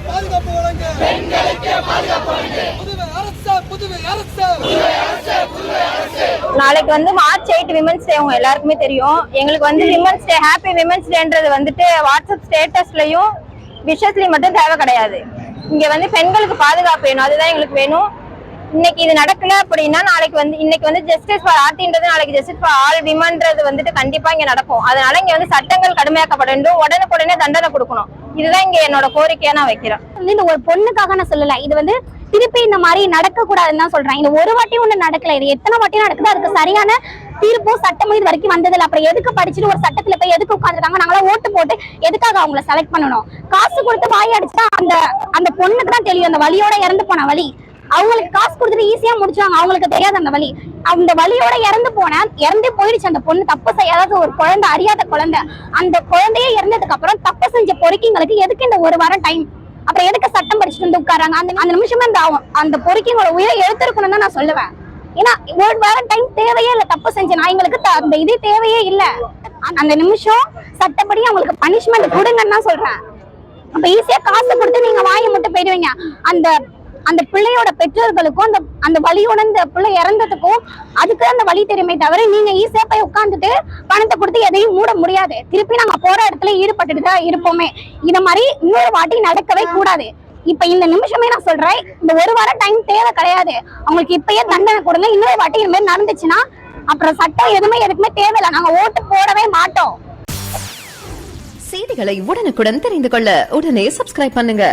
பாதுகாப்பு வழங்க நாளைக்கு வந்து மார்ச் 8 விமன்ஸ் டே உங்க எல்லாருக்குமே தெரியும். எங்களுக்கு வந்து விமன்ஸ் டே ஹாப்பி விமன்ஸ் டேன்றது வந்துட்டு வாட்ஸ்அப் ஸ்டேட்டஸ்லயும் விஷஸ்லயும் மட்டும் தேவை கிடையாது. இங்க வந்து பெண்களுக்கு பாதுகாப்பு வேணும், அதுதான் எங்களுக்கு வேணும். இன்னைக்கு இது நடக்கல அப்படின்னா நாளைக்கு வந்து இன்னைக்கு வந்து ஜஸ்டிஸ் ஃபார் ஆர்டின்றது நாளைக்கு ஜஸ்டிஸ் ஃபார் ஆல் விமன்றது வந்துட்டு கண்டிப்பா இங்க நடக்கும். அதனால இங்க வந்து சட்டங்கள் கடுமையாக்கப்பட வேண்டும், உடனுக்குடனே தண்டனை கொடுக்கணும். இதுதான் இங்க என்னோட கோரிக்கையா நான் வைக்கிறேன். இந்த ஒரு பொண்ணுக்காக நான் சொல்லல, இது வந்து திருப்பி இந்த மாதிரி நடக்க கூடாதுன்னு தான் சொல்றேன். இந்த ஒரு வாட்டி ஒண்ணு நடக்கல, இது எத்தனை வாட்டி நடக்குது, அதுக்கு சரியான தீர்ப்பும் சட்டமும் இது வரைக்கும் வந்ததில்லை. அப்புறம் எதுக்கு படிச்சுட்டு ஒரு சட்டத்துல போய் எதுக்கு உட்காந்துருக்காங்க? நாங்களாம் ஓட்டு போட்டு எதுக்காக அவங்களை செலக்ட் பண்ணணும்? காசு கொடுத்து வாய் அடிச்சா அந்த பொண்ணுக்கு தான் தெரியும் அந்த வலியோட இறந்து போன வலி. அவங்களுக்கு காசு கொடுத்துட்டு ஈஸியா முடிச்சாங்க, அவங்களுக்கு தெரியாது அந்த வலி. அந்த வலியோட இறந்தே போயிடுச்சு அந்த பொண்ணு. தப்பு செய்யாத ஒரு குழந்தை, அறியாத குழந்தை. அந்த குழந்தையே இறந்ததுக்கு அப்புறம் தப்பு செஞ்ச பொறுக்கிங்களுக்கு எதுக்கு இந்த ஒரு வாரம் டைம்? அப்புறம் எதுக்கு சட்டம் படிச்சுட்டு வந்து உட்காராங்க? அந்த நிமிஷமே அந்த பொறுக்கிங்களோட உயிரை எடுத்திருக்கணும் தான் நான் சொல்லுவேன். ஏன்னா ஒரு வாரம் டைம் தேவையே இல்லை. தப்பு செஞ்ச நாய்களுக்கு அந்த இது தேவையே இல்லை. அந்த நிமிஷம் சட்டப்படி அவங்களுக்கு பனிஷ்மெண்ட் கொடுங்கன்னு தான் சொல்றேன். அப்ப ஈஸியா காசு கொடுத்து நீங்க வாயை மட்டும் போயிடுவீங்க. அந்த பிள்ளையோட பெற்றோர்களுக்கும் அந்த வலியோட இந்த பிள்ளை இறந்ததுக்கும் அதுக்கு அந்த வலி தெரியுமே தவிர நீங்க ஈஸியா போய் உட்காந்துட்டு பணத்தை கொடுத்து எதையும் மூட முடியாது. திருப்பி நாங்க போற இடத்துல ஈடுபட்டுட்டு தான் இருப்போமே. இத மாதிரி இன்னொரு வாட்டி நடக்கவே கூடாது. இப்ப இந்த நிமிஷமே நான் சொல்றேன், இந்த ஒரு வாரம் டைம் தேவை கிடையாது. அவங்களுக்கு இப்பயே தண்டனை கொடுங்க. இன்னொரு வாட்டி இது மாதிரி நடந்துச்சுன்னா அப்புறம் சட்டம் எதுவுமே தேவையில்லை. நாங்க ஓட்டு போடவே மாட்டோம். செய்திகளை உடனுக்குடன் தெரிந்து கொள்ள உடனே சப்ஸ்கிரைப் பண்ணுங்க.